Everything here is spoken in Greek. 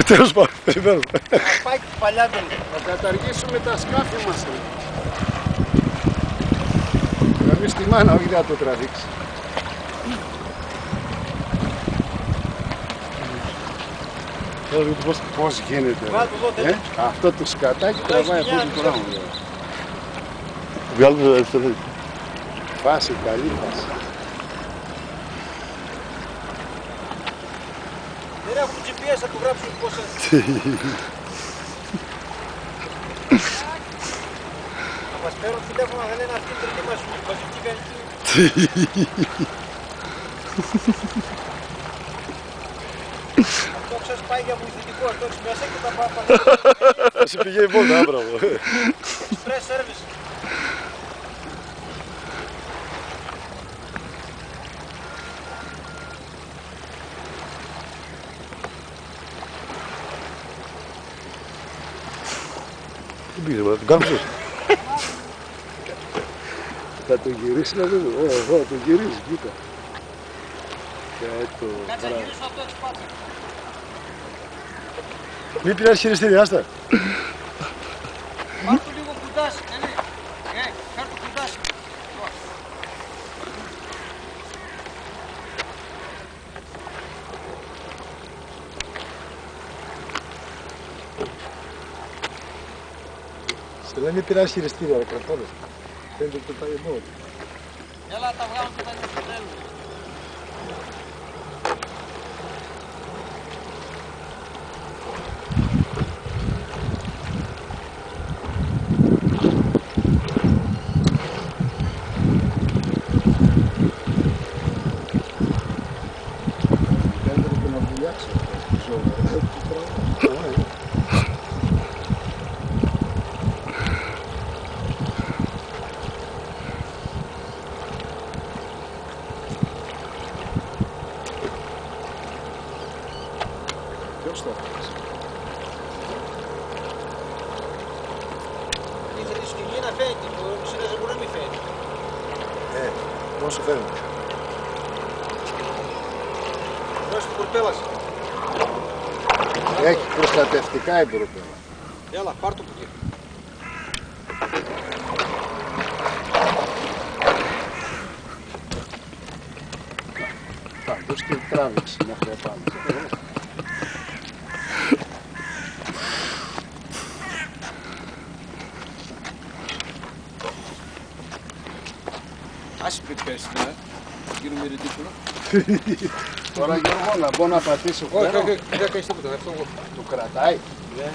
Τέλος πάντων, περιμένουμε. Θα πάει και παλιά του. Να καταργήσουμε τα σκάφη μας. Να μην στη μάνα, όχι να το τραβήξει. Πώς γίνεται. Αυτό το σκατάκι τραβάει αυτό το πράγμα. Βγάλουμε το αριστερό. Φάση, καλή φάση. Δεν έχουν GPS, θα του γράψουν πόσα. Θα μας παίρνουν τηλέφωνα, δεν είναι αυτή η τρίτη μαζική κανική. Αυτό ξέρεις πάει για βοηθητικό, αυτό έχεις μέσα και τα πάει. Σε πηγαίνει βόλτα, άμπραβο. Express service. Τι πήγε, μα, τον κάνουμε. Θα το γυρίσει να δούμε. Θα το γυρίσει, κοίτα. Κάτσε να γυρίσω αυτό έτσι πάτε. Μην πειράζει χειριστήρι, άστα. Πάρ' του λίγο κουντάσι, ναι. Πάρ' του κουντάσι. Σε λέει μην πειράζει χειριστήρι, αλλά κρατώνες. Φαίνεται ότι το πάει μόνο. Έλα τα βγάλω και τα είναι στο τέλος. Ποιος το έφτιαξε. Αν ήθελε η σκηνή να φαίνεται, το συνέζε μπορεί να μην φαίνεται. Πόσο φαίνεται. Δώσε την κουρπέλα σου. Έχει προστατευτικά η προπέλα. Έλα, πάρ' το κουτί. Πάντως και τράβηξε μέχρι επάνω. Άσε πριν πέρσι, ναι. Γίνουμε ρητήσουνα. Τώρα Γιώργο να μπω να πατήσω Όχι, πέρα. όχι, δεν κάνεις τίποτα, αυτό εγώ. Το κρατάει. Ναι.